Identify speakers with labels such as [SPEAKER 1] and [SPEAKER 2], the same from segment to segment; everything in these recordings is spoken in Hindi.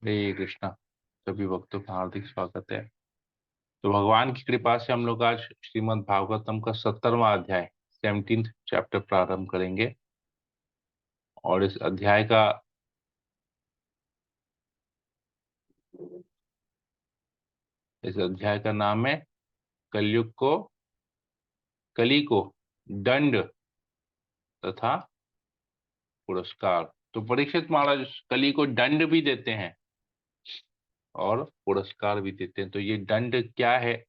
[SPEAKER 1] हरे कृष्णा। सभी भक्तों का हार्दिक स्वागत है। तो भगवान की कृपा से हम लोग आज श्रीमद् भागवतम का 70वां अध्याय 17th चैप्टर प्रारंभ करेंगे। और इस अध्याय का नाम है कलयुग को कली को दंड तथा पुरस्कार। तो परीक्षित महाराज कली को दंड भी देते हैं और पुरस्कार भी देते हैं। तो ये दंड क्या है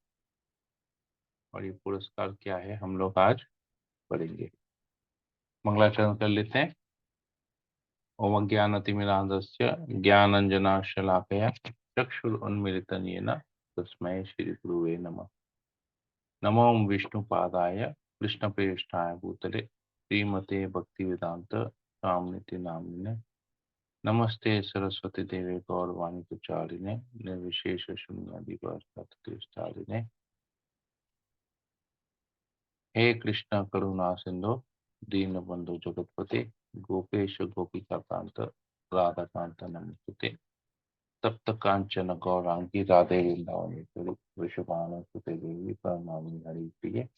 [SPEAKER 1] और ये पुरस्कार क्या है, हम लोग आज पढ़ेंगे। मंगलाचरण कर लेते हैं। ओम अज्ञानतिमिरान्धस्य ज्ञानाञ्जनशलाकया चक्षुरुन्मीलितं येन तस्मै श्रीगुरुवे नमः। नमो विष्णुपादाय कृष्णप्रेष्ठाय भूतले श्रीमते भक्तिवेदांत स्वामिनिति नामिने नमस्ते सरस्वती देवे गौरवाणी प्रचारिणे निर्विशेष शून्यादिवासादिने। हे कृष्ण करुणा सिंधु दीनबंधु जगतपते गोपेश गोपिका कांत राधाकांत नमस्ते। तप्त कांचन गौरांगी राधे वृंदावनेश्वरी वृषभानुसुते देवी प्रणमामि हरिप्रिये।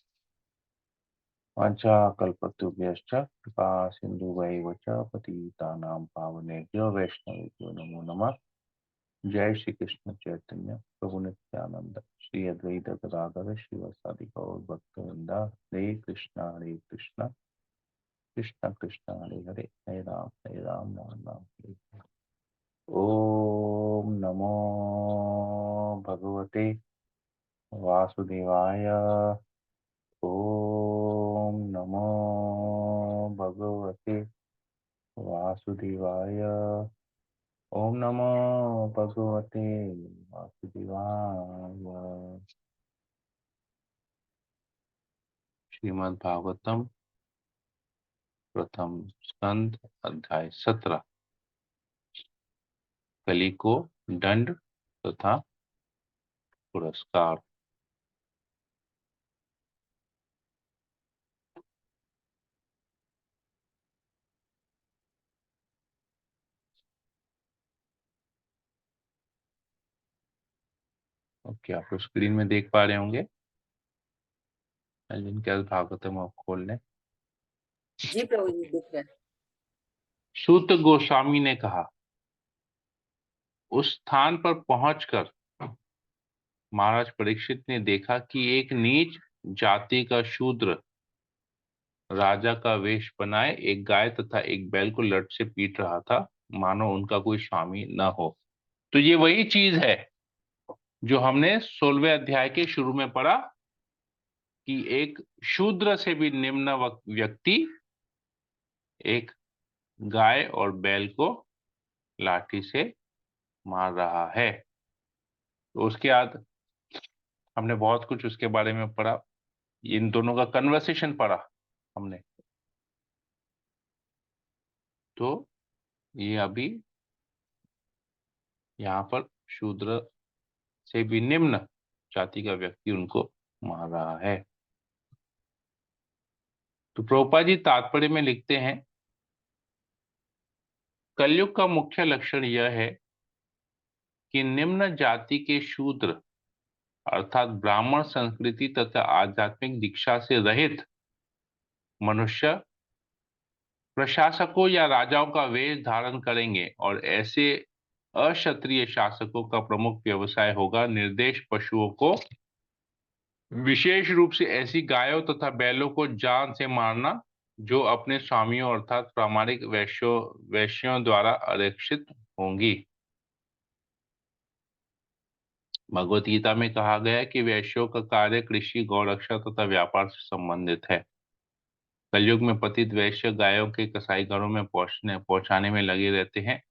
[SPEAKER 1] वाञ्छा कल्पतरुभ्यश्च कृपा सिन्धुभैव च पतितानां पावनेभ्यो वैष्णवेभ्यो नमो नमः। जय श्री कृष्ण चैतन्य प्रभु नित्यानंद श्री अद्वैत गदाधर श्रीवासादि गौर भक्तवृंद। हरे कृष्ण कृष्ण कृष्ण हरे हरे हरे राम राम राम हरे हरे। ओम नमो भगवते वासुदेवाय। ओम नमो भगवते वासुदेवाय। ओम नमो भगवते वासुदेवाय। श्रीमद् भागवतम प्रथम स्कंद अध्याय 17 कली को दंड तथा पुरस्कार। ओके, आप स्क्रीन में देख पा रहे होंगे जिनके भागवतम आप खोल लें।
[SPEAKER 2] जी प्रभु जी दिख रहा है।
[SPEAKER 1] सूत गोस्वामी ने कहा, उस स्थान पर पहुंचकर महाराज परीक्षित ने देखा कि एक नीच जाति का शूद्र राजा का वेश बनाए एक गाय तथा एक बैल को लट से पीट रहा था, मानो उनका कोई स्वामी न हो। तो ये वही चीज है जो हमने 16वें अध्याय के शुरू में पढ़ा कि एक शूद्र से भी निम्न व्यक्ति एक गाय और बैल को लाठी से मार रहा है। तो उसके बाद हमने बहुत कुछ उसके बारे में पढ़ा। इन दोनों का कन्वर्सेशन पढ़ा हमने। तो ये अभी यहाँ पर शूद्र से भी निम्न जाति का व्यक्ति उनको मार रहा है। तो प्रभुपाद जी तात्पर्य में लिखते हैं, कलयुग का मुख्य लक्षण यह है कि निम्न जाति के शूद्र अर्थात ब्राह्मण संस्कृति तथा आध्यात्मिक दीक्षा से रहित मनुष्य प्रशासकों या राजाओं का वेश धारण करेंगे और ऐसे अक्षत्रिय शासकों का प्रमुख व्यवसाय होगा निर्देश पशुओं को, विशेष रूप से ऐसी गायों तथा बैलों को जान से मारना जो अपने स्वामियों अर्थात प्रामाणिक वैश्यों द्वारा आरक्षित होंगी। भगवत गीता में कहा गया है कि वैश्यों का कार्य कृषि गौरक्षा तथा व्यापार से संबंधित है। कलयुग में पतित वैश्य गायों के कसाई घरों में पहुंचाने में लगे रहते हैं।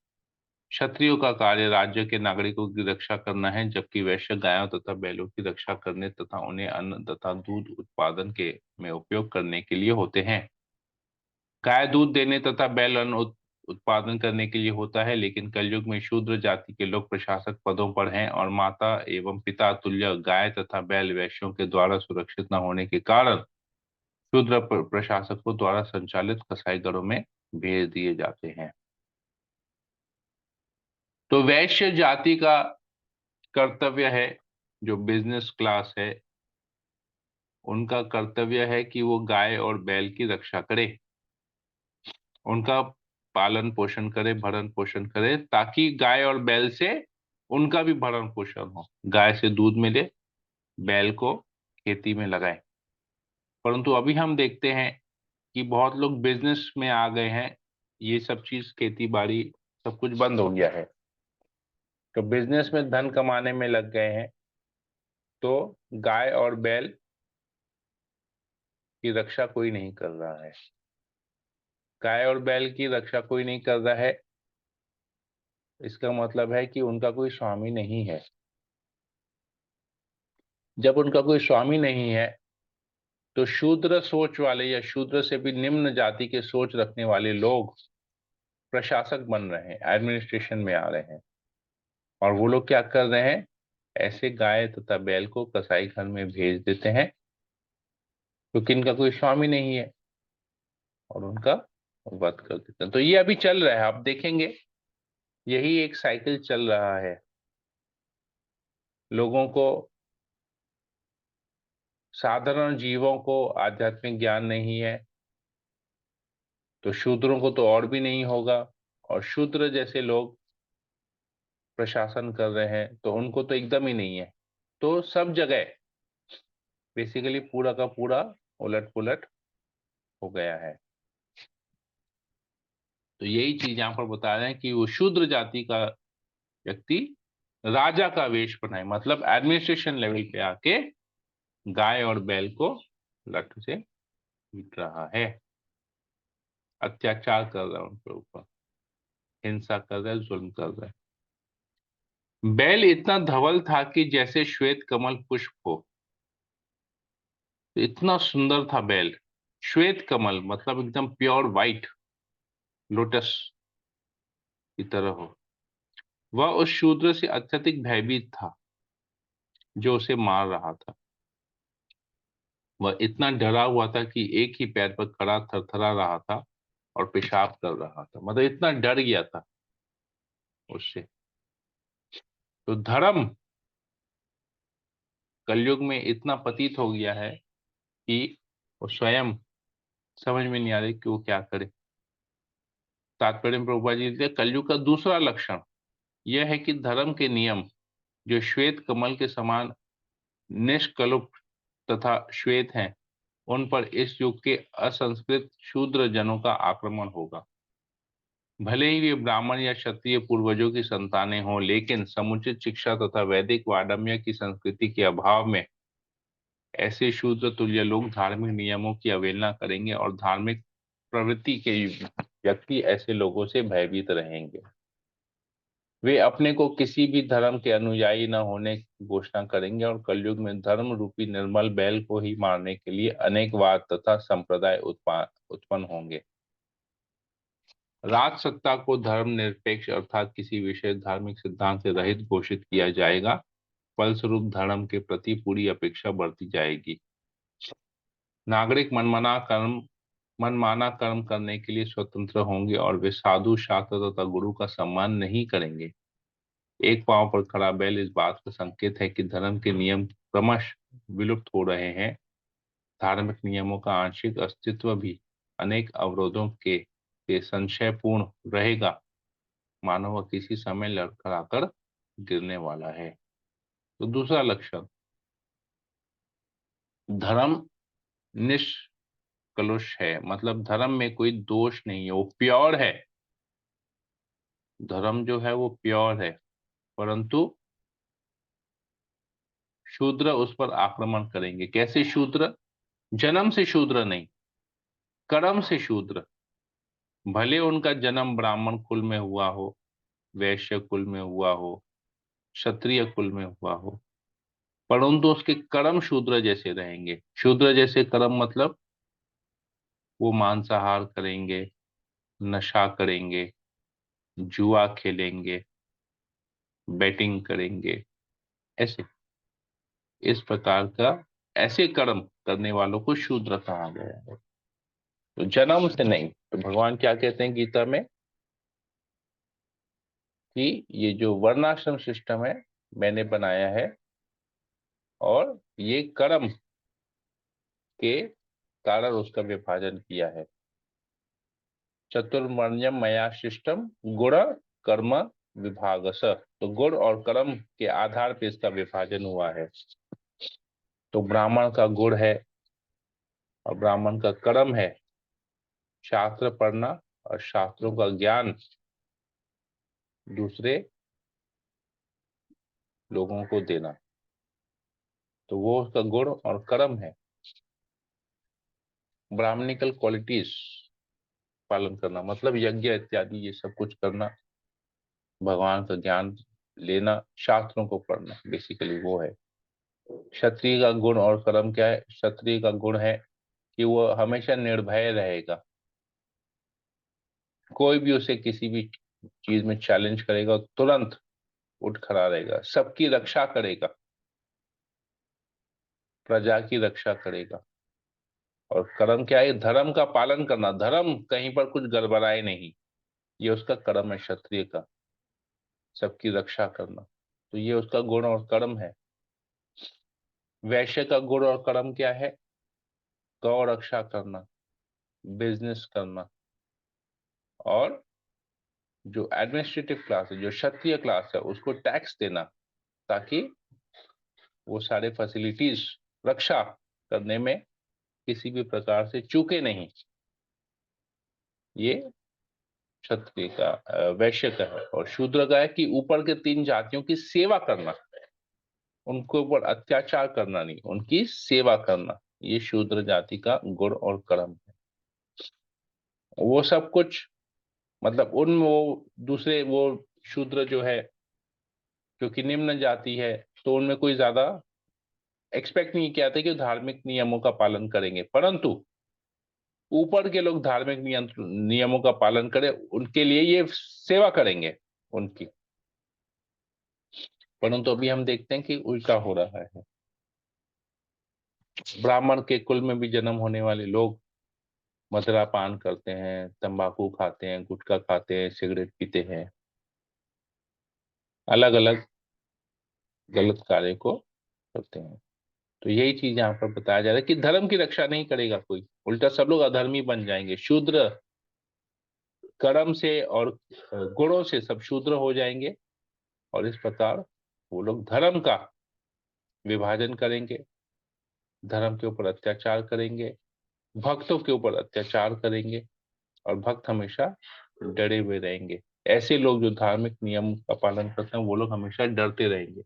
[SPEAKER 1] क्षत्रियों का कार्य राज्य के नागरिकों की रक्षा करना है, जबकि वैश्य गायों तथा बैलों की रक्षा करने तथा उन्हें अन्न तथा दूध उत्पादन के में उपयोग करने के लिए होते हैं। गाय दूध देने तथा बैल अन्न उत्पादन करने के लिए होता है, लेकिन कलयुग में शूद्र जाति के लोग प्रशासक पदों पर हैं और माता एवं पिता तुल्य गाय तथा बैल वैश्यों के द्वारा सुरक्षित न होने के कारण शूद्र प्रशासकों द्वारा संचालित कसाईघरों में भेज दिए जाते हैं। तो वैश्य जाति का कर्तव्य है, जो बिजनेस क्लास है उनका कर्तव्य है कि वो गाय और बैल की रक्षा करे, उनका पालन पोषण करे, भरण पोषण करे, ताकि गाय और बैल से उनका भी भरण पोषण हो, गाय से दूध मिले, बैल को खेती में लगाए। परंतु अभी हम देखते हैं कि बहुत लोग बिजनेस में आ गए हैं, ये सब चीज खेती बाड़ी सब कुछ बंद हो गया है, तो बिजनेस में धन कमाने में लग गए हैं, तो गाय और बैल की रक्षा कोई नहीं कर रहा है। गाय और बैल की रक्षा कोई नहीं कर रहा है, इसका मतलब है कि उनका कोई स्वामी नहीं है। जब उनका कोई स्वामी नहीं है, तो शूद्र सोच वाले या शूद्र से भी निम्न जाति के सोच रखने वाले लोग प्रशासक बन रहे हैं, एडमिनिस्ट्रेशन में आ रहे हैं। और वो लोग क्या कर रहे हैं, ऐसे गाय तथा बैल को कसाई घर में भेज देते हैं, क्योंकि इनका कोई स्वामी नहीं है, और उनका वध कर देते हैं। तो ये अभी चल रहा है, आप देखेंगे यही एक साइकिल चल रहा है। लोगों को, साधारण जीवों को आध्यात्मिक ज्ञान नहीं है, तो शूद्रों को तो और भी नहीं होगा, और शूद्र जैसे लोग प्रशासन कर रहे हैं तो उनको तो एकदम ही नहीं है। तो सब जगह बेसिकली पूरा का पूरा उलट पुलट हो गया है। तो यही चीज यहाँ पर बता रहे हैं कि वो शूद्र जाति का व्यक्ति राजा का वेश बनाए, मतलब एडमिनिस्ट्रेशन लेवल पे आके गाय और बैल को लठ से पीट रहा है, अत्याचार कर रहा है उनके ऊपर, हिंसा कर रहा है, जुल्म कर रहा है। बैल इतना धवल था कि जैसे श्वेत कमल पुष्प हो, इतना सुंदर था बैल। श्वेत कमल मतलब एकदम प्योर वाइट लोटस की तरह हो। वह उस शूद्र से अत्यधिक भयभीत था जो उसे मार रहा था। वह इतना डरा हुआ था कि एक ही पैर पर खड़ा थरथरा रहा था और पेशाब कर रहा था, मतलब इतना डर गया था उससे। तो धर्म कलयुग में इतना पतित हो गया है कि वो स्वयं समझ में नहीं आ रही कि वो क्या करे। तात्पर्य में प्रभुपाद जी लिखते हैं, कलयुग का दूसरा लक्षण यह है कि धर्म के नियम जो श्वेत कमल के समान निष्कलुष तथा श्वेत हैं, उन पर इस युग के असंस्कृत शूद्र जनों का आक्रमण होगा। भले ही वे ब्राह्मण या क्षत्रिय पूर्वजों की संतानें हों, लेकिन समुचित शिक्षा तथा वैदिक वाडम्य की संस्कृति के अभाव में ऐसे शूद्र तुल्य लोग धार्मिक नियमों की अवहेलना करेंगे, और धार्मिक प्रवृत्ति के व्यक्ति ऐसे लोगों से भयभीत रहेंगे। वे अपने को किसी भी धर्म के अनुयायी न होने की घोषणा करेंगे, और कलयुग में धर्म रूपी निर्मल बैल को ही मारने के लिए अनेकवाद तथा संप्रदाय उत्पन्न होंगे। राज सत्ता को धर्म निरपेक्ष अर्थात किसी विशेष धार्मिक सिद्धांत से रहित घोषित किया जाएगा। फलस्वरूप धर्म के प्रति पूरी अपेक्षा बढ़ती जाएगी। नागरिक मनमाना कर्म करने के लिए स्वतंत्र होंगे, और वे साधु शास्त्र तथा गुरु का सम्मान नहीं करेंगे। एक पांव पर खड़ा बैल इस बात का संकेत है कि धर्म के नियम क्रमश विलुप्त हो रहे हैं। धार्मिक नियमों का आंशिक अस्तित्व भी अनेक अवरोधों के संशयपूर्ण रहेगा। मानव किसी समय लड़खड़ाकर गिरने वाला है। तो दूसरा लक्षण, धर्म निष्कलुष है, मतलब धर्म में कोई दोष नहीं है, वो प्योर है। धर्म जो है वो प्योर है, परंतु शूद्र उस पर आक्रमण करेंगे। कैसे शूद्र? जन्म से शूद्र नहीं, कर्म से शूद्र। भले उनका जन्म ब्राह्मण कुल में हुआ हो, वैश्य कुल में हुआ हो, क्षत्रिय कुल में हुआ हो, परंतु उसके कर्म शूद्र जैसे रहेंगे। शूद्र जैसे कर्म मतलब वो मांसाहार करेंगे, नशा करेंगे, जुआ खेलेंगे, बैटिंग करेंगे, ऐसे इस प्रकार का ऐसे कर्म करने वालों को शूद्र कहा गया है। तो जन्म से नहीं। तो भगवान क्या कहते हैं गीता में? कि ये जो वर्णाश्रम सिस्टम है मैंने बनाया है और ये कर्म के कारण उसका विभाजन किया है। चतुर्वर्ण्यम मया सिस्टम गुण कर्म विभागस, तो गुण और कर्म के आधार पे इसका विभाजन हुआ है। तो ब्राह्मण का गुण है और ब्राह्मण का कर्म है शास्त्र पढ़ना और शास्त्रों का ज्ञान दूसरे लोगों को देना, तो वो उसका गुण और कर्म है। ब्राह्मणिकल क्वालिटीज पालन करना मतलब यज्ञ इत्यादि ये सब कुछ करना, भगवान का ज्ञान लेना, शास्त्रों को पढ़ना, बेसिकली वो है। क्षत्रिय का गुण और कर्म क्या है? क्षत्रिय का गुण है कि वो हमेशा निर्भय रहेगा, कोई भी उसे किसी भी चीज में चैलेंज करेगा तुरंत उठ खड़ा रहेगा, सबकी रक्षा करेगा, प्रजा की रक्षा करेगा। और कर्म क्या है? धर्म का पालन करना, धर्म कहीं पर कुछ गड़बड़ाए नहीं, ये उसका कर्म है क्षत्रिय का, सबकी रक्षा करना, तो ये उसका गुण और कर्म है। वैश्य का गुण और कर्म क्या है? गौ रक्षा करना, बिजनेस करना, और जो एडमिनिस्ट्रेटिव क्लास है, जो क्षत्रिय क्लास है, उसको टैक्स देना ताकि वो सारे फैसिलिटीज रक्षा करने में किसी भी प्रकार से चूके नहीं। ये क्षत्रिय का वैश्य का है। और शूद्र का है कि ऊपर के तीन जातियों की सेवा करना, उनके ऊपर अत्याचार करना नहीं, उनकी सेवा करना, ये शूद्र जाति का गुण और कर्म है। वो सब कुछ मतलब उन वो दूसरे वो शूद्र जो है, क्योंकि निम्न जाति है, तो उनमें कोई ज्यादा एक्सपेक्ट नहीं किया था कि धार्मिक नियमों का पालन करेंगे, परंतु ऊपर के लोग धार्मिक नियमों का पालन करें उनके लिए ये सेवा करेंगे उनकी। परंतु अभी हम देखते हैं कि उल्टा हो रहा है। ब्राह्मण के कुल में भी जन्म होने वाले लोग मदिरा पान करते हैं, तंबाकू खाते हैं, गुटखा खाते हैं, सिगरेट पीते हैं, अलग अलग गलत कार्य को करते हैं। तो यही चीज यहाँ पर बताया जा रहा है कि धर्म की रक्षा नहीं करेगा कोई, उल्टा सब लोग अधर्मी बन जाएंगे। शूद्र कर्म से और गुणों से सब शूद्र हो जाएंगे, और इस प्रकार वो लोग धर्म का विभाजन करेंगे, धर्म के ऊपर अत्याचार करेंगे, भक्तों के ऊपर अत्याचार करेंगे, और भक्त हमेशा डरे हुए रहेंगे। ऐसे लोग जो धार्मिक नियम का पालन करते हैं वो लोग हमेशा डरते रहेंगे,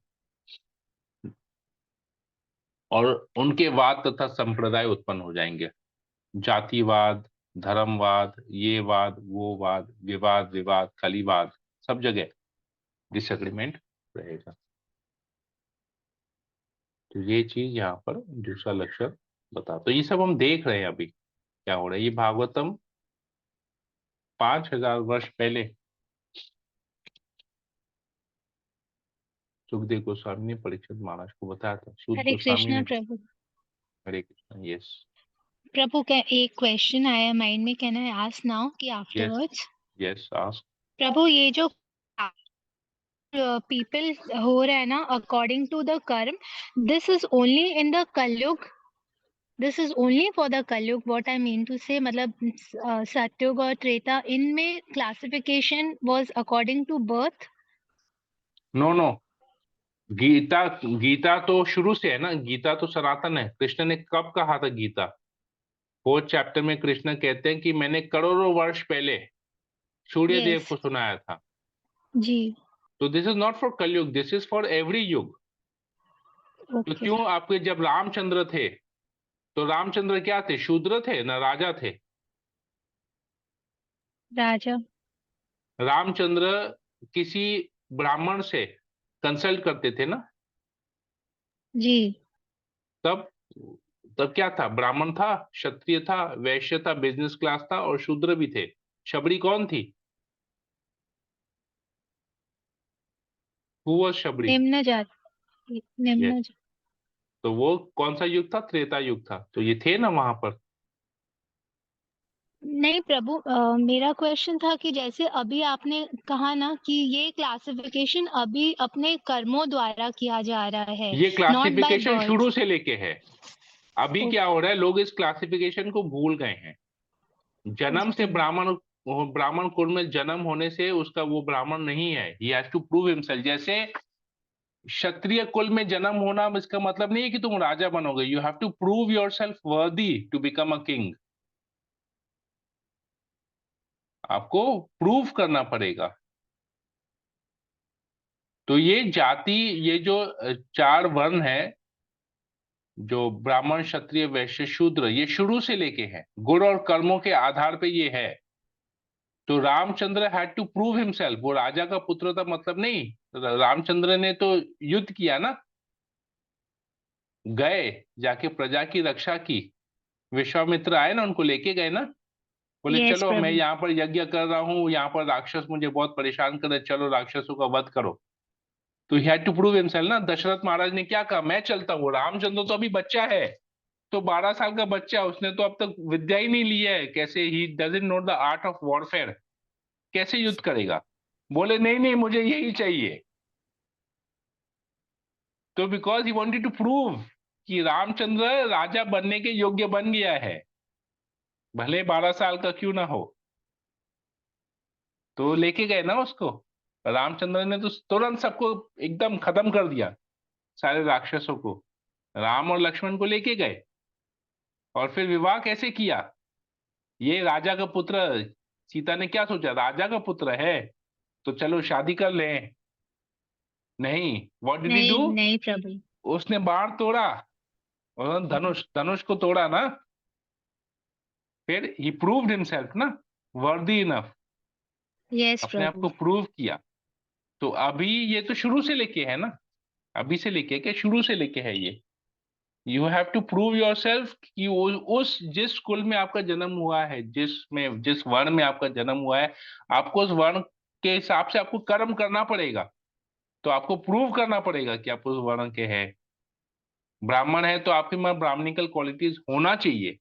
[SPEAKER 1] और उनके वाद तथा संप्रदाय उत्पन्न हो जाएंगे। जातिवाद, धर्मवाद, ये वाद, वो वाद, विवाद विवाद, कलिवाद, सब जगह डिसएग्रीमेंट रहेगा। तो ये चीज यहाँ पर दूसरा लक्षण बता, तो ये सब हम देख रहे हैं अभी क्या हो रहा है। ये भागवतम 5,000 वर्ष पहले सुखदेव गोस्वामी ने परीक्षित महाराज को बताया था। सूत
[SPEAKER 3] हरे
[SPEAKER 1] गोस्वामी
[SPEAKER 3] कृष्णा
[SPEAKER 1] ने।
[SPEAKER 3] प्रभु।
[SPEAKER 1] हरे कृष्ण। यस
[SPEAKER 3] प्रभु क्या एक क्वेश्चन आया माइंड में, कैन आई आस्क नाउ कि
[SPEAKER 1] यस
[SPEAKER 3] आफ्टरवर्ड्स?
[SPEAKER 1] Yes ask.
[SPEAKER 3] प्रभु ये जो पीपल हो रहा है ना according to the karma, this is only in the Kalyug, this is only for the Kalyug, what I mean to say, मतलब सत्युग और त्रेता इनमें classification was according to birth?
[SPEAKER 1] No no, Gita Gita तो शुरू से है ना, गीता तो सनातन है। कृष्ण ने कब कहा था गीता? 4th चैप्टर में कृष्ण कहते हैं कि मैंने करोड़ों वर्ष पहले सूर्य देव
[SPEAKER 3] यस
[SPEAKER 1] को सुनाया था।
[SPEAKER 3] जी।
[SPEAKER 1] तो दिस इज नॉट फॉर कलयुग, दिस इज फॉर एवरी युग। तो
[SPEAKER 3] ओके।
[SPEAKER 1] क्यों आपके जब रामचंद्र थे, तो रामचंद्र क्या थे? शूद्र थे ना राजा थे?
[SPEAKER 3] राजा।
[SPEAKER 1] रामचंद्र किसी ब्राह्मण से कंसल्ट करते थे ना?
[SPEAKER 3] जी।
[SPEAKER 1] तब तब क्या था? ब्राह्मण था, क्षत्रिय था, वैश्य था, बिजनेस क्लास था, और शूद्र भी थे। शबरी कौन थी? Who was Shabari?
[SPEAKER 3] निम्न जाति,
[SPEAKER 1] यस।
[SPEAKER 3] निम्न
[SPEAKER 1] तो वो कौन सा युग था? त्रेता युग था। तो ये थे ना वहां पर।
[SPEAKER 3] नहीं प्रभु, मेरा क्वेश्चन था कि जैसे अभी आपने कहा ना कि ये क्लासिफिकेशन अभी अपने कर्मों द्वारा किया जा रहा है,
[SPEAKER 1] ये
[SPEAKER 3] नॉट बाय
[SPEAKER 1] क्लासिफिकेशन शुरू
[SPEAKER 3] बर्थ।
[SPEAKER 1] से लेके है। अभी क्या हो रहा है, लोग इस क्लासिफिकेशन को भूल गए हैं। जन्म से
[SPEAKER 3] ओके।
[SPEAKER 1] ब्राह्मण कुल में जन्म होने से उसका वो ब्राह्मण नहीं है। He has to prove himself. जैसे क्षत्रिय कुल में जन्म होना इसका मतलब नहीं है कि तुम राजा बनोगे। You have to prove yourself worthy to become a king. आपको प्रूव करना पड़ेगा। तो ये जाति, ये जो चार वर्ण है, जो ब्राह्मण क्षत्रिय वैश्य शूद्र, ये शुरू से लेके हैं। गुण और कर्मों के आधार पे ये है। तो Ramchandra had to prove himself. वो राजा का पुत्र था मतलब नहीं। रामचंद्र ने तो युद्ध किया ना, गए, जाके प्रजा की रक्षा की। विश्वामित्र आए ना, उनको लेके गए ना, बोले
[SPEAKER 3] यस
[SPEAKER 1] चलो मैं
[SPEAKER 3] प्रभु।
[SPEAKER 1] यहाँ पर यज्ञ कर रहा हूँ, यहाँ पर राक्षस मुझे बहुत परेशान कर रहे, चलो राक्षसों का वध करो। तो he had to prove himself ना। दशरथ महाराज ने क्या कहा, मैं चलता हूँ। रामचंद्र तो अभी बच्चा है, तो 12 साल का बच्चा, उसने तो अब तक विद्या ही नहीं ली है। कैसे, he doesn't know the art of warfare, कैसे युद्ध करेगा। बोले नहीं नहीं, मुझे यही चाहिए। तो because he wanted to prove कि रामचंद्र राजा बनने के योग्य बन गया है, भले 12 साल का क्यों ना हो। तो लेके गए ना उसको। रामचंद्र ने तो तुरंत सबको एकदम खत्म कर दिया, सारे राक्षसों को। राम और लक्ष्मण को लेके गए। और फिर विवाह कैसे किया। ये राजा का पुत्र, सीता ने क्या सोचा, राजा का पुत्र है तो चलो शादी कर लें। नहीं, व्हाट डिड ही डू,
[SPEAKER 3] नहीं नहीं प्रभु।
[SPEAKER 1] उसने बाण तोड़ा और धनुष धनुष को तोड़ा ना। फिर ही प्रूव्ड हिमसेल्फ ना, वर्दी इनफ।
[SPEAKER 3] यस
[SPEAKER 1] अपने आप
[SPEAKER 3] प्रभु।
[SPEAKER 1] को प्रूव किया। तो अभी ये तो शुरू से लेके है ना, अभी से लेके क्या, शुरू से लेके है ये। You have to prove yourself कि उस जिस कुल में आपका जन्म हुआ है, जिस वर्ण में आपका जन्म हुआ है, आपको उस वर्ण के हिसाब से आपको कर्म करना पड़ेगा। तो आपको प्रूव करना पड़ेगा कि आप उस वर्ण के हैं। ब्राह्मण है तो आप में ब्राह्मणिकल क्वालिटीज होना चाहिए।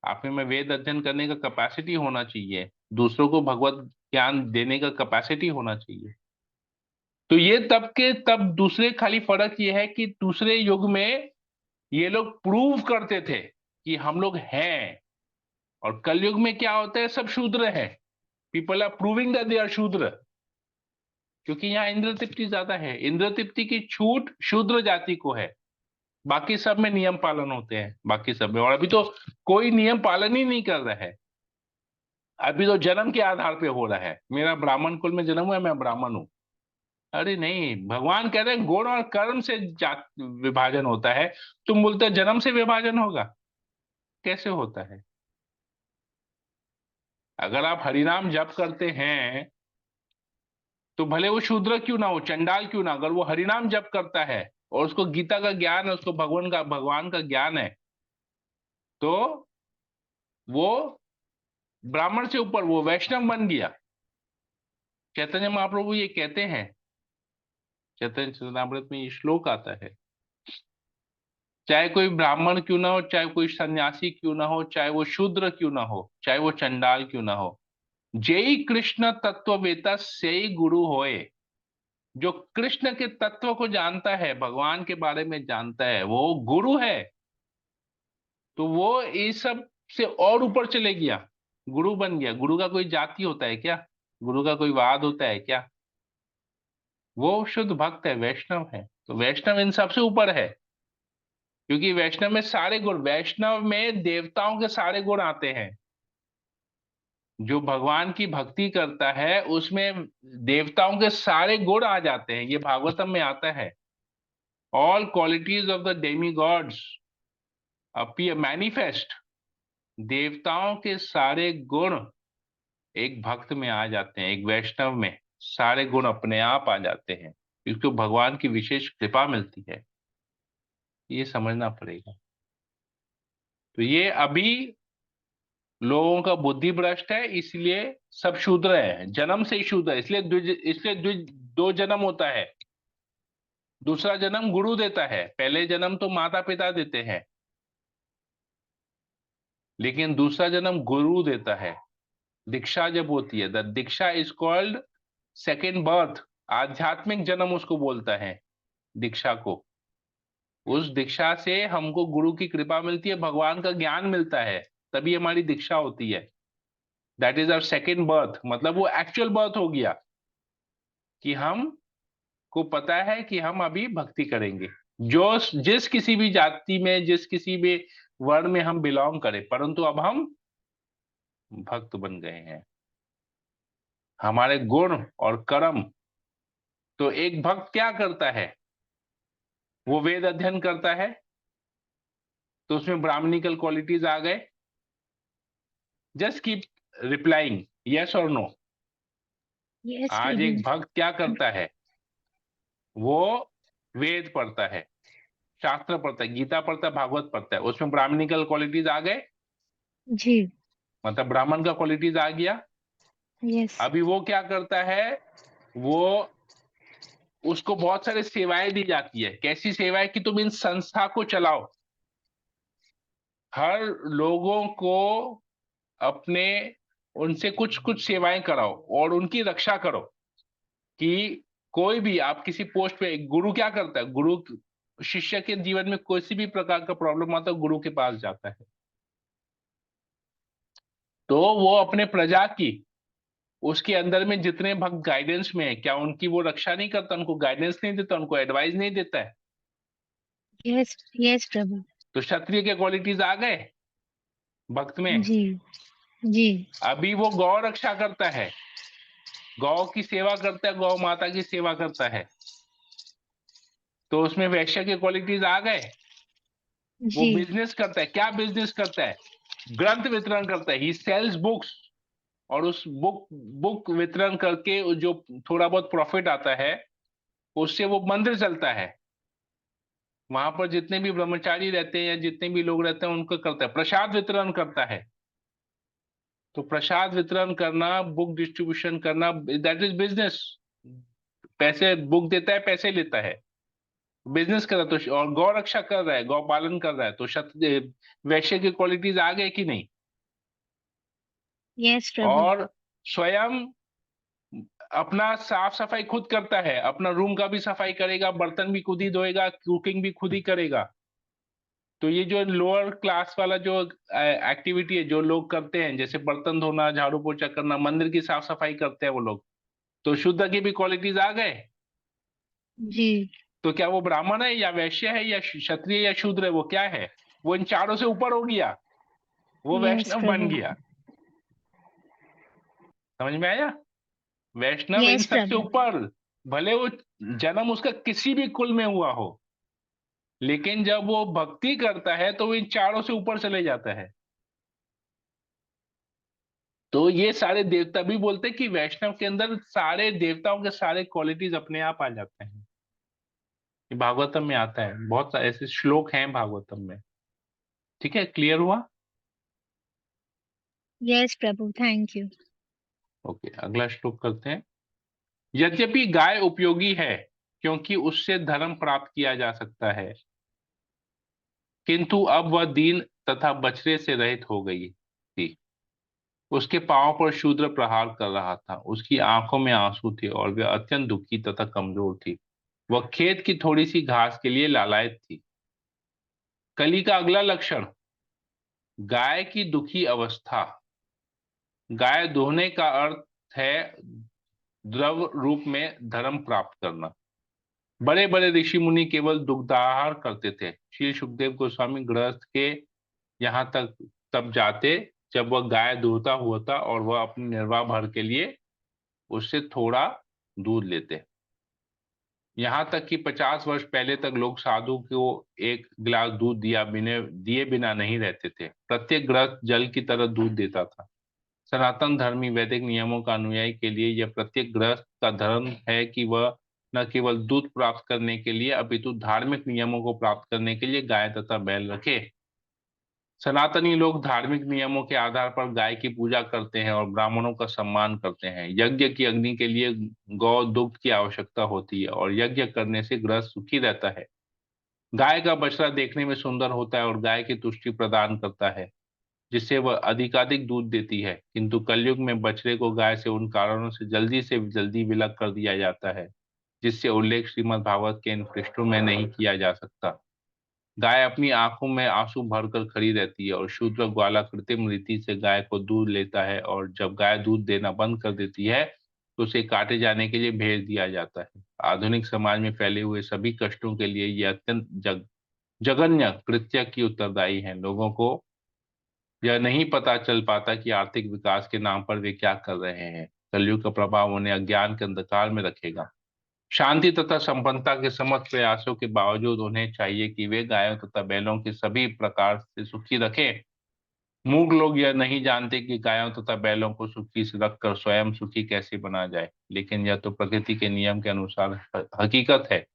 [SPEAKER 1] आप में वेद अध्ययन करने का कैपेसिटी होना चाहिए। दूसरों को भगवत ज्ञान देने का कैपेसिटी होना चाहिए। तो ये तब के तब दूसरे, खाली फर्क ये है कि दूसरे युग में ये लोग प्रूव करते थे कि हम लोग हैं। और कलयुग में क्या होता है, सब शूद्र है। People are proving that they are शूद्र। क्योंकि यहाँ इंद्र तृप्ति ज्यादा है। इंद्र तृप्ति की छूट शूद्र जाति को है, बाकी सब में नियम पालन होते हैं, बाकी सब में। और अभी तो कोई नियम पालन ही नहीं कर रहा है। अभी तो जन्म के आधार पे हो रहा है, मेरा ब्राह्मण कुल में जन्म हुआ है, मैं ब्राह्मण हूं। अरे नहीं, भगवान कह रहे हैं गुण और कर्म से जात विभाजन होता है। तुम बोलते हो जन्म से विभाजन होगा, कैसे होता है। अगर आप हरिनाम जप करते हैं तो भले वो शूद्र क्यों ना हो, चंडाल क्यों ना, अगर वो हरिनाम जप करता है और उसको गीता का ज्ञान है, उसको भगवान का ज्ञान है, तो वो ब्राह्मण से ऊपर, वो वैष्णव बन गया। चैतन्य महाप्रभु ये कहते हैं, चैतन्य चरितामृत में ये श्लोक आता है। चाहे कोई ब्राह्मण क्यों ना हो, चाहे कोई सन्यासी क्यों ना हो, चाहे वो शूद्र क्यों ना हो, चाहे वो चंडाल क्यों ना हो, जेई कृष्ण तत्ववेता से ही गुरु होए। जो कृष्ण के तत्व को जानता है, भगवान के बारे में जानता है, वो गुरु है। तो वो इस सब से और ऊपर चले गया, गुरु बन गया। गुरु का कोई जाति होता है क्या, गुरु का कोई वाद होता है क्या। वो शुद्ध भक्त है, वैष्णव है। तो वैष्णव इन सबसे ऊपर है, क्योंकि वैष्णव में सारे गुण, वैष्णव में देवताओं के सारे गुण आते हैं। जो भगवान की भक्ति करता है उसमें देवताओं के सारे गुण आ जाते हैं। ये भागवतम में आता है। All qualities of the Demi God's appear manifest. देवताओं के सारे गुण एक भक्त में आ जाते हैं, एक वैष्णव में सारे गुण अपने आप आ जाते हैं, क्योंकि भगवान की विशेष कृपा मिलती है। ये समझना पड़ेगा। तो ये अभी लोगों का बुद्धि भ्रष्ट है, इसलिए सब शूद्र है, जन्म से ही शूद्र है। इसलिए दो जन्म होता है। दूसरा जन्म गुरु देता है, पहले जन्म तो माता पिता देते हैं। लेकिन दूसरा जन्म गुरु देता है। दीक्षा जब होती है, the Diksha is called second birth, आध्यात्मिक जन्म उसको बोलता है दीक्षा को। उस दीक्षा से हमको गुरु की कृपा मिलती है, भगवान का ज्ञान मिलता है, तभी हमारी दीक्षा होती है। That is our second birth, मतलब वो एक्चुअल बर्थ हो गया कि हम को पता है कि हम अभी भक्ति करेंगे। जो जिस किसी भी जाति में, जिस किसी भी वर्ण में हम बिलोंग करें, परंतु अब हम भक्त बन गए हैं। हमारे गुण और कर्म, तो एक भक्त क्या करता है, वो वेद अध्ययन करता है, तो उसमें ब्राह्मणिकल क्वालिटीज आ गए। जस्ट कीप रिप्लाइंग यस और नो।
[SPEAKER 3] Yes,
[SPEAKER 1] आज
[SPEAKER 3] Prabhu.
[SPEAKER 1] एक भक्त क्या करता है, वो वेद पढ़ता है, शास्त्र पढ़ता है, गीता पढ़ता है, भागवत पढ़ता है, उसमें ब्राह्मणिकल क्वालिटीज आ गए,
[SPEAKER 3] जी.
[SPEAKER 1] मतलब ब्राह्मण का क्वालिटीज आ गया।
[SPEAKER 3] Yes.
[SPEAKER 1] अभी वो क्या करता है, वो उसको बहुत सारी सेवाएं दी जाती है। कैसी सेवाएं कि तुम इन संस्था को चलाओ, हर लोगों को अपने उनसे कुछ कुछ सेवाएं कराओ और उनकी रक्षा करो। कि कोई भी आप किसी पोस्ट पे, गुरु क्या करता है, गुरु शिष्य के जीवन में कोई सी भी प्रकार का प्रॉब्लम आता है, गुरु के पास जाता है। तो वो अपने प्रजा की, उसके अंदर में जितने भक्त गाइडेंस में है, क्या उनकी वो रक्षा नहीं करता, उनको गाइडेंस नहीं देता, उनको एडवाइस नहीं देता है?
[SPEAKER 3] Yes. Yes, Prabhu.
[SPEAKER 1] तो क्षत्रिय के क्वालिटीज आ गए भक्त में।
[SPEAKER 3] जी. जी.
[SPEAKER 1] अभी वो गौ रक्षा करता है, गौ की सेवा करता है, गौ माता की सेवा करता है, तो उसमें वैश्य के क्वालिटीज आ गए। वो
[SPEAKER 3] जी.
[SPEAKER 1] बिजनेस करता है, क्या बिजनेस करता है, ग्रंथ वितरण करता है, ही सेल्स बुक्स। और उस बुक वितरण करके जो थोड़ा बहुत प्रॉफिट आता है, उससे वो मंदिर चलता है। वहां पर जितने भी ब्रह्मचारी रहते हैं या जितने भी लोग रहते हैं उनको करता है, प्रसाद वितरण करता है। तो प्रसाद वितरण करना, बुक डिस्ट्रीब्यूशन करना, दैट इज बिजनेस। पैसे बुक देता है, पैसे लेता है, बिजनेस कर रहा है। तो और गौ रक्षा कर रहा है, गौ पालन कर रहा है, तो वैश्य की क्वालिटीज आ गए कि नहीं?
[SPEAKER 3] Yes, Prabhu.
[SPEAKER 1] और स्वयं अपना साफ सफाई खुद करता है, अपना रूम का भी सफाई करेगा, बर्तन भी खुद ही धोएगा, कुकिंग भी खुद ही करेगा। तो ये जो लोअर क्लास वाला जो एक्टिविटी है जो लोग करते हैं, जैसे बर्तन धोना, झाड़ू पोछा करना, मंदिर की साफ सफाई करते हैं वो लोग, तो शुद्ध की भी क्वालिटीज आ गए।
[SPEAKER 3] जी.
[SPEAKER 1] तो क्या वो ब्राह्मण है या वैश्य है या क्षत्रिय या शूद्र है, वो क्या है, वो इन चारों से ऊपर हो गया, वो
[SPEAKER 3] Yes,
[SPEAKER 1] वैष्णव बन
[SPEAKER 3] Prabhu.
[SPEAKER 1] गया। समझ में आया? वैष्णव इन
[SPEAKER 3] Yes,
[SPEAKER 1] सबसे
[SPEAKER 3] Prabhu.
[SPEAKER 1] ऊपर, भले वो जन्म उसका किसी भी कुल में हुआ हो, लेकिन जब वो भक्ति करता है तो वो इन चारों से ऊपर चले जाता है। तो ये सारे देवता भी बोलते हैं कि वैष्णव के अंदर सारे देवताओं के सारे क्वालिटीज अपने आप आ जाते हैं। ये भागवतम में आता है, बहुत सारे ऐसे श्लोक हैं भागवतम में। ठीक है, क्लियर हुआ?
[SPEAKER 3] Yes, Prabhu. Thank you.
[SPEAKER 1] Okay, अगला श्लोक करते हैं। यद्यपि गाय उपयोगी है क्योंकि उससे धर्म प्राप्त किया जा सकता है, किंतु अब वह दीन तथा बछड़े से रहित हो गई थी। उसके पांव पर शूद्र प्रहार कर रहा था, उसकी आंखों में आंसू थे और वह अत्यंत दुखी तथा कमजोर थी। वह खेत की थोड़ी सी घास के लिए लालायित थी। कली का अगला लक्षण, गाय की दुखी अवस्था। गाय दोहने का अर्थ है द्रव रूप में धर्म प्राप्त करना। बड़े बड़े ऋषि मुनि केवल दुग्धाहार करते थे। श्री सुखदेव गोस्वामी गृहस्थ के यहाँ तक तब जाते जब वह गाय दूहता हुआ था और वह अपने निर्वाह भर के लिए उससे थोड़ा दूध लेते। यहाँ तक कि 50 वर्ष पहले तक लोग साधु को एक गिलास दूध दिए बिना नहीं रहते थे। प्रत्येक गृहस्थ जल की तरह दूध देता था। सनातन धर्मी वैदिक नियमों का अनुयायी के लिए यह प्रत्येक गृहस्थ का धर्म है कि वह न केवल दूध प्राप्त करने के लिए अपितु धार्मिक नियमों को प्राप्त करने के लिए गाय तथा बैल रखे। सनातनी लोग धार्मिक नियमों के आधार पर गाय की पूजा करते हैं और ब्राह्मणों का सम्मान करते हैं। यज्ञ की अग्नि के लिए गौ दुग्ध की आवश्यकता होती है और यज्ञ करने से गृहस्थ सुखी रहता है। गाय का बछड़ा देखने में सुंदर होता है और गाय की तुष्टि प्रदान करता है। जिससे वह अधिकाधिक दूध देती है, किंतु कलयुग में बछड़े को गाय से उन कारणों से जल्दी विलग कर दिया जाता है जिससे उल्लेख श्रीमद् भागवत के इन पृष्ठों में नहीं किया जा सकता। गाय अपनी आंखों में आंसू भरकर खड़ी रहती है और शूद्र ग्वाला कृत्रिम रीति से गाय को दूध लेता है, और जब गाय दूध देना बंद कर देती है तो उसे काटे जाने के लिए भेज दिया जाता है। आधुनिक समाज में फैले हुए सभी कष्टों के लिए यह अत्यंत जघन्य कृत्य की उत्तरदायी है। लोगों को यह नहीं पता चल पाता कि आर्थिक विकास के नाम पर वे क्या कर रहे हैं। कलयुग का प्रभाव उन्हें अज्ञान के अंधकार में रखेगा। शांति तथा संपन्नता के समस्त प्रयासों के बावजूद उन्हें चाहिए कि वे गायों तथा बैलों के सभी प्रकार से सुखी रखें। मूर्ख लोग यह नहीं जानते कि गायों तथा बैलों को सुखी से रखकर स्वयं सुखी कैसे बना जाए, लेकिन यह तो प्रकृति के नियम के अनुसार हकीकत है।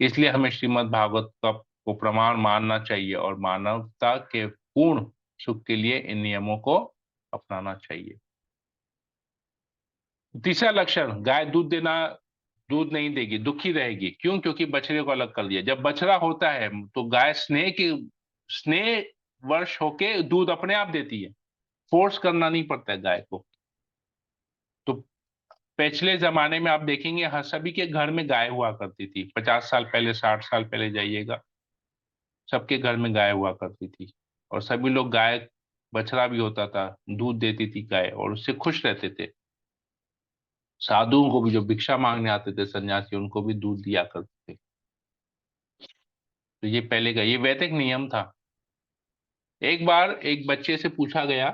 [SPEAKER 1] इसलिए हमें श्रीमद् भागवत का को प्रमाण मानना चाहिए और मानवता के पूर्ण सुख के लिए इन नियमों को अपनाना चाहिए। तीसरा लक्षण, गाय दूध नहीं देगी, दुखी रहेगी। क्यों? क्योंकि बछड़े को अलग कर दिया। जब बछड़ा होता है तो गाय स्नेह वर्ष होके दूध अपने आप देती है, फोर्स करना नहीं पड़ता है गाय को। तो पिछले जमाने में आप देखेंगे हर सभी के घर में गाय हुआ करती थी। 50 साल पहले, 60 साल पहले जाइएगा, सबके घर में गाय हुआ करती थी और सभी लोग गाय, बछड़ा भी होता था, दूध देती थी गाय और उससे खुश रहते थे। साधुओं को भी जो भिक्षा मांगने आते थे सन्यासी, उनको भी दूध दिया करते थे। तो ये पहले का ये वैदिक नियम था। एक बार एक बच्चे से पूछा गया,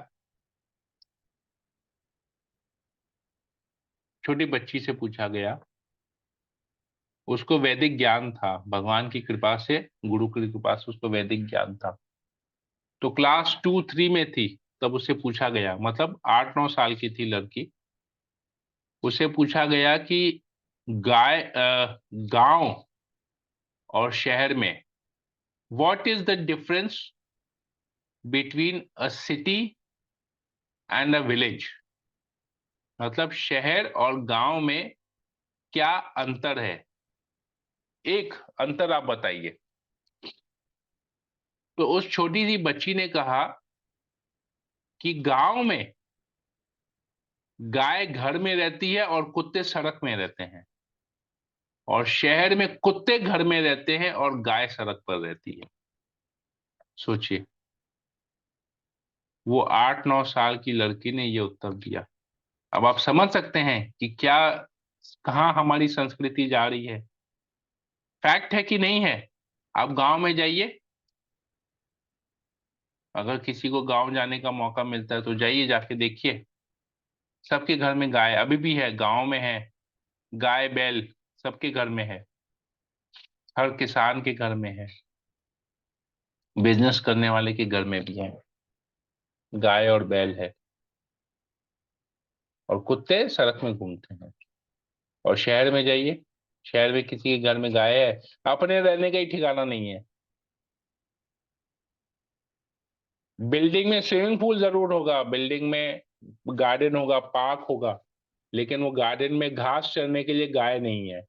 [SPEAKER 1] छोटी बच्ची से पूछा गया, उसको वैदिक ज्ञान था, भगवान की कृपा से, गुरु की कृपा से उसको वैदिक ज्ञान था। तो क्लास 2-3 में थी तब उसे पूछा गया, मतलब 8-9 साल की थी लड़की। उसे पूछा गया कि गांव और शहर में what is the difference between a city and a village, मतलब शहर और गांव में क्या अंतर है, एक अंतर आप बताइए। तो उस छोटी सी बच्ची ने कहा कि गांव में गाय घर में रहती है और कुत्ते सड़क में रहते हैं, और शहर में कुत्ते घर में रहते हैं और गाय सड़क पर रहती है। सोचिए, वो 8-9 साल की लड़की ने ये उत्तर दिया। अब आप समझ सकते हैं कि क्या, कहाँ हमारी संस्कृति जा रही है। फैक्ट है कि नहीं है? आप गांव में जाइए, अगर किसी को गांव जाने का मौका मिलता है तो जाइए, जाके देखिए, सबके घर में गाय अभी भी है, गांव में है। गाय बैल सबके घर में है, हर किसान के घर में है, बिजनेस करने वाले के घर में भी है, गाय और बैल है। और कुत्ते सड़क में घूमते हैं। और शहर में जाइए, शहर में किसी के घर में गाय है, अपने रहने का ही ठिकाना नहीं है। बिल्डिंग में स्विमिंग पूल जरूर होगा, बिल्डिंग में गार्डन होगा, पार्क होगा, लेकिन वो गार्डन में घास चरने के लिए गाय नहीं है,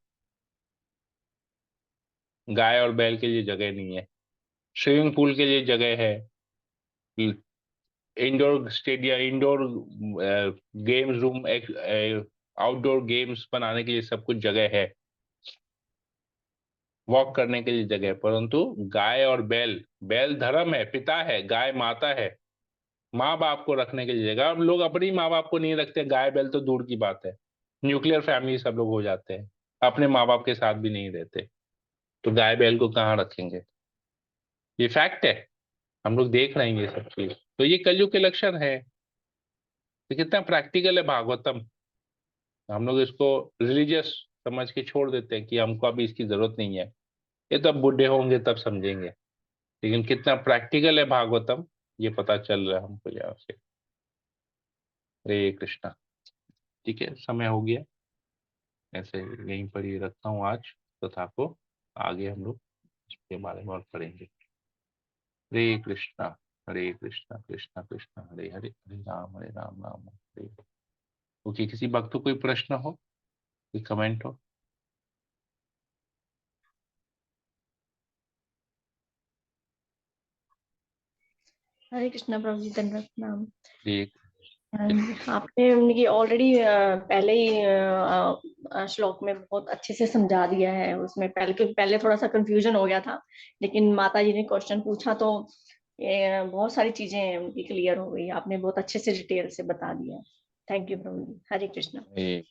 [SPEAKER 1] गाय और बैल के लिए जगह नहीं है। स्विमिंग पूल के लिए जगह है, indoor stadium, indoor games room, outdoor games बनाने के लिए सब कुछ जगह है, वॉक करने के लिए जगह है। परंतु गाय और बैल, बैल धर्म है, पिता है, गाय माता है, माँ बाप को रखने के लिए जगह। अब लोग अपनी माँ बाप को नहीं रखते, गाय बैल तो दूर की बात है, न्यूक्लियर फैमिली सब लोग हो जाते हैं, अपने माँ बाप के साथ भी नहीं रहते, तो गाय बैल को कहाँ रखेंगे? ये फैक्ट है, हम लोग देख रहे हैं ये सब चीज। तो ये कलयुग के लक्षण है। तो कितना प्रैक्टिकल है भागवतम। हम लोग इसको रिलीजियस समझ के छोड़ देते हैं कि हमको अभी इसकी जरूरत नहीं है, ये तो अब बूढ़े होंगे तब समझेंगे। लेकिन कितना प्रैक्टिकल है भागवतम, ये पता चल रहा है हमको यहाँ से। हरे कृष्णा। ठीक है, समय हो गया, ऐसे यहीं पर ही रखता हूँ आज कथा को, आगे हम लोग इसके बारे में और पढ़ेंगे। हरे कृष्णा, हरे कृष्णा, कृष्णा कृष्णा हरे हरे, हरे राम राम हरे हरे। ओके, किसी भक्त को कोई प्रश्न हो, कोई कमेंट हो?
[SPEAKER 4] हरे कृष्णा प्रभु जी, दंडवत प्रणाम।
[SPEAKER 1] एक
[SPEAKER 4] आपने उनकी ऑलरेडी पहले ही श्लोक में बहुत अच्छे से समझा दिया है। उसमें पहले थोड़ा सा कंफ्यूजन हो गया था, लेकिन माता जी ने क्वेश्चन पूछा तो ये बहुत सारी चीजें उनकी क्लियर हो गई। आपने बहुत अच्छे से डिटेल से बता दिया। थैंक यू प्रभु जी। हरे कृष्णा।
[SPEAKER 1] एक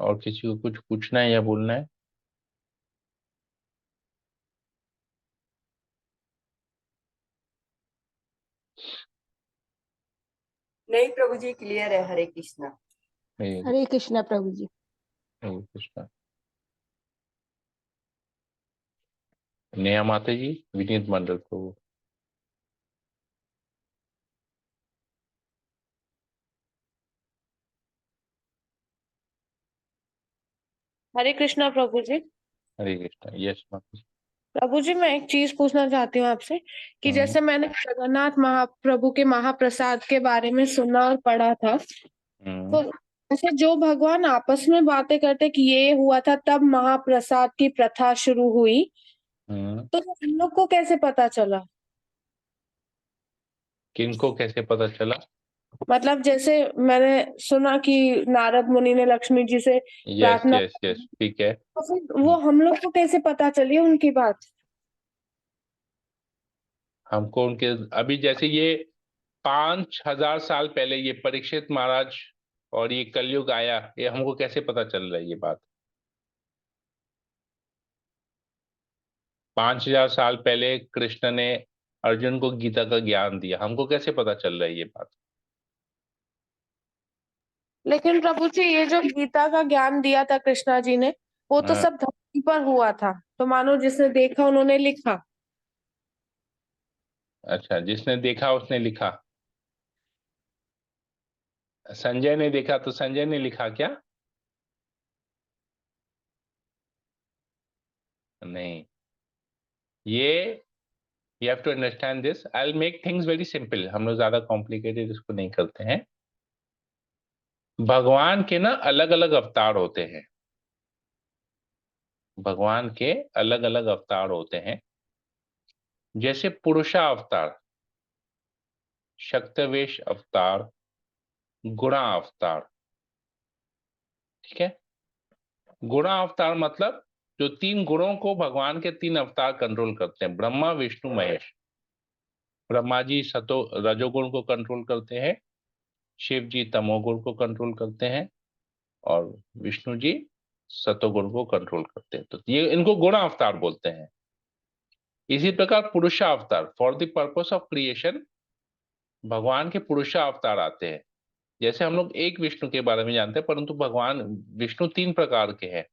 [SPEAKER 1] और किसी को कुछ पूछना है या बोलना है?
[SPEAKER 2] नहीं प्रभु जी, क्लियर है। हरे कृष्णा।
[SPEAKER 1] एक
[SPEAKER 4] हरे कृष्णा प्रभु जी।
[SPEAKER 1] कृष्णा। नेहा माता जी, विनीत मंडल प्रभु।
[SPEAKER 5] हरे कृष्णा प्रभु जी।
[SPEAKER 1] हरे कृष्णा। यस माता जी।
[SPEAKER 5] प्रभु जी, मैं एक चीज पूछना चाहती हूँ आपसे कि
[SPEAKER 1] हम्म,
[SPEAKER 5] जैसे मैंने जगन्नाथ महाप्रभु के महाप्रसाद के बारे में सुना और पढ़ा था, तो ऐसे जो भगवान आपस में बातें करते कि ये हुआ था तब महाप्रसाद की प्रथा शुरू हुई,
[SPEAKER 1] हम्म।
[SPEAKER 5] तो हम लोग को कैसे पता चला?
[SPEAKER 1] किनको कैसे पता चला?
[SPEAKER 5] मतलब जैसे मैंने सुना कि नारद मुनि ने लक्ष्मी जी से
[SPEAKER 1] यस
[SPEAKER 5] प्रार्थना,
[SPEAKER 1] यस यस, ठीक है।
[SPEAKER 5] तो फिर वो हम लोग को कैसे पता चली उनकी बात?
[SPEAKER 1] हमको उनके अभी जैसे ये 5,000 साल पहले ये परीक्षित महाराज और ये कलयुग आया, ये हमको कैसे पता चल रहा है ये बात? 5,000 साल पहले कृष्ण ने अर्जुन को गीता का ज्ञान दिया, हमको कैसे पता चल रहा है ये बात?
[SPEAKER 5] लेकिन प्रभु जी, ये जो गीता का ज्ञान दिया था कृष्णा जी ने, वो तो
[SPEAKER 1] हाँ,
[SPEAKER 5] सब धरती पर हुआ था, तो मानो जिसने देखा उन्होंने लिखा।
[SPEAKER 1] अच्छा, जिसने देखा उसने लिखा। संजय ने देखा तो संजय ने लिखा क्या? नहीं, ये you have to understand this. I'll make things very simple. हम लोग ज्यादा कॉम्प्लिकेटेड इसको नहीं करते हैं। भगवान के ना अलग अलग अवतार होते हैं। भगवान के अलग अलग अवतार होते हैं, जैसे पुरुषा अवतार, शक्तवेश अवतार, गुणा अवतार। ठीक है। गुणा अवतार मतलब जो 3 गुणों को भगवान के 3 अवतार कंट्रोल करते हैं, ब्रह्मा विष्णु महेश। ब्रह्मा जी रजोगुण को कंट्रोल करते हैं, शिव जी तमोगुण को कंट्रोल करते हैं, और विष्णु जी सतोगुण को कंट्रोल करते हैं। तो ये इनको गुण अवतार बोलते हैं। इसी प्रकार पुरुषा अवतार, for the purpose of creation भगवान के पुरुषा अवतार आते हैं। जैसे हम लोग एक विष्णु के बारे में जानते हैं, परंतु भगवान विष्णु 3 प्रकार के हैं।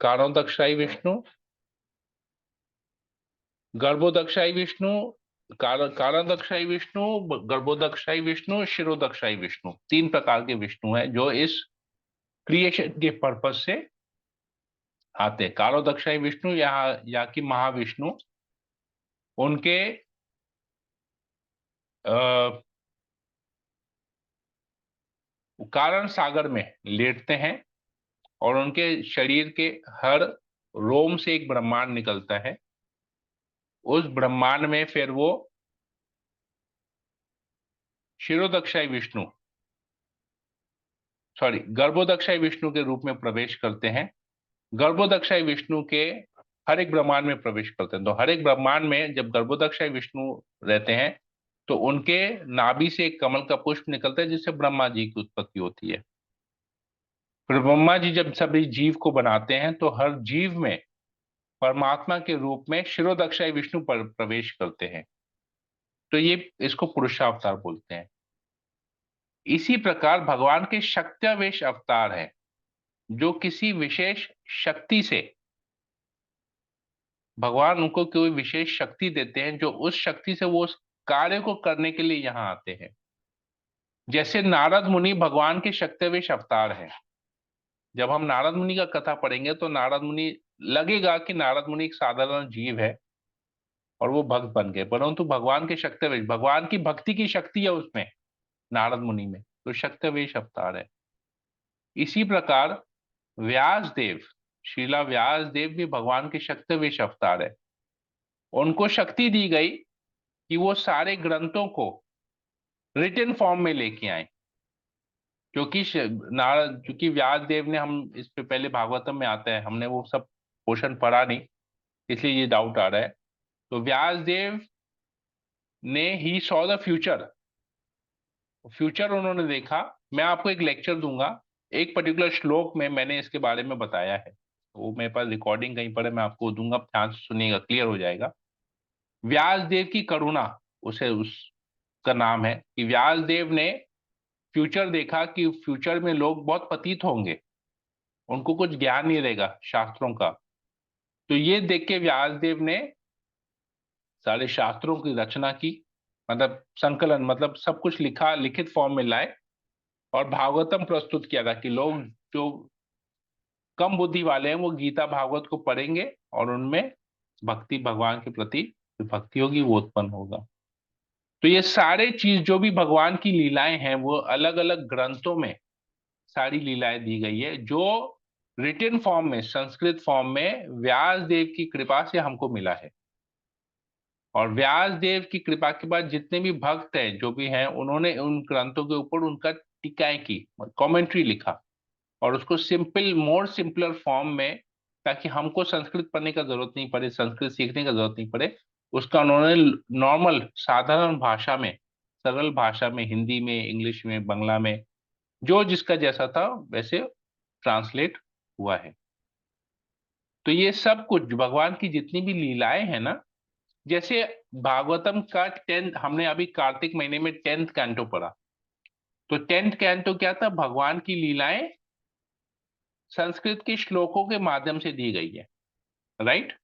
[SPEAKER 1] कारणोदक्षाई विष्णु, गर्भोदक्षाई विष्णु, कारणोदक्षाई विष्णु, गर्भोदक्षाई विष्णु, शिरोदक्षाई विष्णु। 3 प्रकार के विष्णु हैं जो इस क्रिएशन के पर्पस से आते हैं। कारणोदक्षाई विष्णु या कि महाविष्णु, उनके कारण सागर में लेटते हैं और उनके शरीर के हर रोम से एक ब्रह्मांड निकलता है। उस ब्रह्मांड में फिर वो शिरोदक्षाई विष्णु, सॉरी, गर्भोदक्षाई विष्णु के रूप में प्रवेश करते हैं। गर्भोदक्षाई विष्णु के हर एक ब्रह्मांड में प्रवेश करते हैं। तो हर एक ब्रह्मांड में जब गर्भोदक्षाई विष्णु रहते हैं तो उनके नाभि से एक कमल का पुष्प निकलता है, जिससे ब्रह्मा जी की उत्पत्ति होती है। फिर ब्रह्मा जी जब सभी जीव को बनाते हैं तो हर जीव में परमात्मा के रूप में शिरोदक्षाई विष्णु पर प्रवेश करते हैं। तो ये इसको पुरुषावतार बोलते हैं। इसी प्रकार भगवान के शक्त्यावेश अवतार है, जो किसी विशेष शक्ति से भगवान उनको कोई विशेष शक्ति देते हैं, जो उस शक्ति से वो उस कार्य को करने के लिए यहाँ आते हैं। जैसे नारद मुनि भगवान के शक्त्यावेश अवतार हैं। जब हम नारद मुनि का कथा पढ़ेंगे तो नारद मुनि लगेगा कि नारद मुनि एक साधारण जीव है और वो भक्त बन गए, परंतु भगवान के शक्त्यावेश, भगवान की भक्ति की शक्ति है उसमें, नारद मुनि में, तो शक्त्यावेश अवतार है। इसी प्रकार व्यास देव श्रीला व्यास देव भी भगवान के शक्तिवेश अवतार है। उनको शक्ति दी गई कि वो सारे ग्रंथों को रिटन फॉर्म में लेके आए, क्योंकि नारद, क्योंकि व्यास देव ने, हम इस पे पहले भागवतम में आता है, हमने वो सब पोर्शन पढ़ा नहीं, इसलिए ये डाउट आ रहा है। तो व्यास देव ने he saw the future, future उन्होंने देखा। मैं आपको एक लेक्चर दूंगा, एक पर्टिकुलर श्लोक में मैंने इसके बारे में बताया है, वो मेरे पास रिकॉर्डिंग कहीं पर है, मैं आपको दूंगा, ध्यान से सुनिएगा, क्लियर हो जाएगा। व्यास देव की करुणा, उसे उसका नाम है कि व्यास देव ने फ्यूचर देखा कि फ्यूचर में लोग बहुत पतित होंगे, उनको कुछ ज्ञान नहीं रहेगा शास्त्रों का। तो ये देख के व्यास देव ने सारे शास्त्रों की रचना की, मतलब संकलन, मतलब सब कुछ लिखा, लिखित फॉर्म में लाए और भागवतम प्रस्तुत किया था कि लोग जो कम बुद्धि वाले हैं वो गीता भागवत को पढ़ेंगे और उनमें भक्ति, भगवान के प्रति जो भक्ति होगी वो उत्पन्न होगा। तो ये सारे चीज जो भी भगवान की लीलाएं हैं वो अलग अलग ग्रंथों में सारी लीलाएं दी गई है, जो रिटन फॉर्म में, संस्कृत फॉर्म में व्यास देव की कृपा से हमको मिला है। और व्यास देव की कृपा के बाद जितने भी भक्त हैं, जो भी हैं, उन्होंने उन ग्रंथों के ऊपर उनका टीकाएं की, कमेंट्री लिखा और उसको सिंपल, मोर सिंपलर फॉर्म में, ताकि हमको संस्कृत पढ़ने का जरूरत नहीं पड़े, संस्कृत सीखने का जरूरत नहीं पड़े, उसका उन्होंने नॉर्मल साधारण भाषा में, सरल भाषा में, हिंदी में, इंग्लिश में, बांग्ला में, जो जिसका जैसा था वैसे ट्रांसलेट हुआ है। तो ये सब कुछ भगवान की जितनी भी लीलाएं हैं ना, जैसे भागवतम का 10th, हमने अभी कार्तिक महीने में 10th कैंटो पढ़ा, तो 10th कैंटो क्या था? भगवान की लीलाएं संस्कृत के श्लोकों के माध्यम से दी गई है, राइट।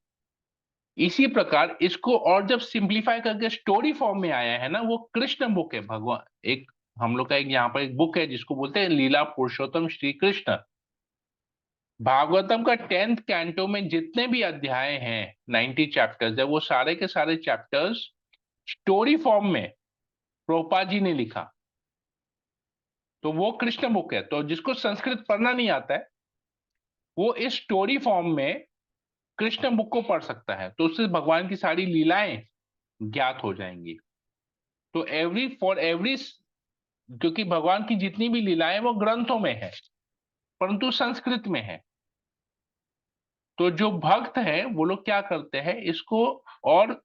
[SPEAKER 1] इसी प्रकार इसको और जब सिंप्लीफाई करके स्टोरी फॉर्म में आया है ना, वो कृष्ण बुक है। भगवान, एक हम लोग का एक यहाँ पर एक बुक है जिसको बोलते हैं लीला पुरुषोत्तम श्री कृष्ण। भागवतम का 10th कैंटो में जितने भी अध्याय हैं, 90 चैप्टर्स है, वो सारे के सारे चैप्टर्स स्टोरी फॉर्म में प्रभुपाद जी ने लिखा। तो वो कृष्ण बुक है। तो जिसको संस्कृत पढ़ना नहीं आता है वो इस स्टोरी फॉर्म में कृष्ण बुक को पढ़ सकता है, तो उससे भगवान की सारी लीलाएं ज्ञात हो जाएंगी। तो फॉर एवरी, क्योंकि भगवान की जितनी भी लीलाएं वो ग्रंथों में है, परंतु संस्कृत में है। तो जो भक्त हैं वो लोग क्या करते हैं, इसको और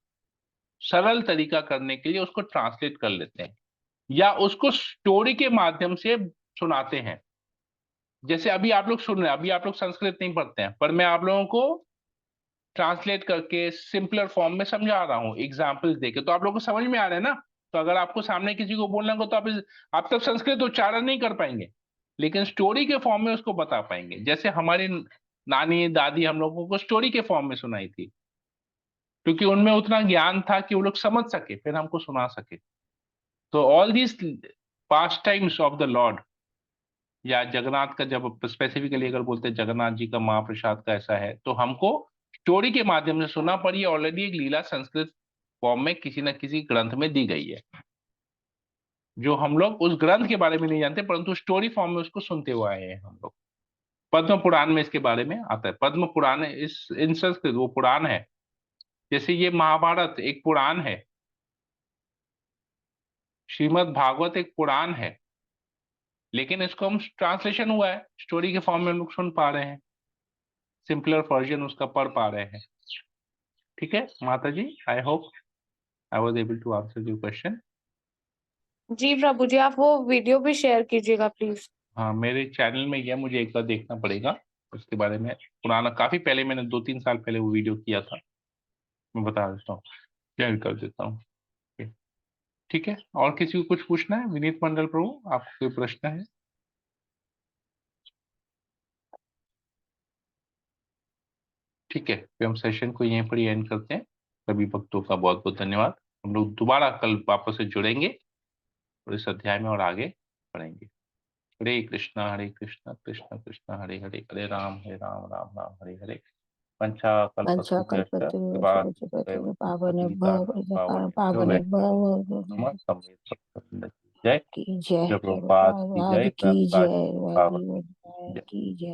[SPEAKER 1] सरल तरीका करने के लिए उसको ट्रांसलेट कर लेते हैं या उसको स्टोरी के माध्यम से सुनाते हैं। जैसे अभी आप लोग सुन रहे हैं, अभी आप लोग संस्कृत नहीं पढ़ते हैं, पर मैं आप लोगों को ट्रांसलेट करके सिंपलर फॉर्म में समझा रहा हूँ एग्जाम्पल्स देके, तो आप लोगों को समझ में आ रहा है ना। तो अगर आपको सामने किसी को बोलना हो तो आप तब संस्कृत उच्चारण नहीं कर पाएंगे, लेकिन स्टोरी के फॉर्म में उसको बता पाएंगे। जैसे हमारी नानी दादी हम लोगों को स्टोरी के फॉर्म में सुनाई थी, क्योंकि उनमें उतना ज्ञान था कि वो लोग समझ सके, फिर हमको सुना सके। तो all these past times of the Lord, या जगन्नाथ का, जब स्पेसिफिकली अगर बोलते हैं जगन्नाथ जी का महाप्रसाद का ऐसा है, तो हमको स्टोरी के माध्यम से सुना, पर ये ऑलरेडी एक लीला संस्कृत फॉर्म में किसी न किसी ग्रंथ में दी गई है, जो हम लोग उस ग्रंथ के बारे में नहीं जानते, परंतु स्टोरी फॉर्म में उसको सुनते हुए आए हैं हम लोग। पद्म पुराण में इसके बारे में आता है। पद्म पुराण इस इन संस्कृत वो पुराण है। जैसे ये महाभारत एक पुराण है, श्रीमद् भागवत एक पुराण है, लेकिन इसको हम ट्रांसलेशन हुआ है, स्टोरी के फॉर्म में हम लोग सुन पा रहे हैं, सिंपलर वर्जन उसका पढ़ पा रहे हैं। ठीक है माता जी, I hope I was able to answer your question.
[SPEAKER 5] जी प्रभु जी, आप वो वीडियो भी शेयर कीजिएगा प्लीज।
[SPEAKER 1] हाँ, मेरे चैनल में यह मुझे एक बार देखना पड़ेगा उसके बारे में। पुराना, काफी पहले, मैंने 2-3 साल पहले वो वीडियो किया था, मैं बता देता हूँ, शेयर कर देता हूँ। ठीक है, और किसी को कुछ पूछना है? विनीत मंडल प्रभु, आपको कोई प्रश्न है? ठीक है, फिर हम सेशन को यहीं पर ही एंड करते हैं। सभी भक्तों का बहुत बहुत धन्यवाद। हम लोग दोबारा कल वापस से जुड़ेंगे और इस अध्याय में और आगे बढ़ेंगे। हरे कृष्णा कृष्ण कृष्ण हरे हरे, हरे राम राम राम हरे हरे। पंचाकल्पतरुभ्यश्च
[SPEAKER 6] पावने
[SPEAKER 1] पावने जय
[SPEAKER 6] की जय,
[SPEAKER 1] प्रभुपाद की जय,
[SPEAKER 6] की जय,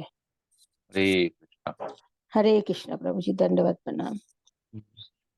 [SPEAKER 1] हरे कृष्णा।
[SPEAKER 6] हरे कृष्ण प्रभु जी, दंडवत प्रणाम।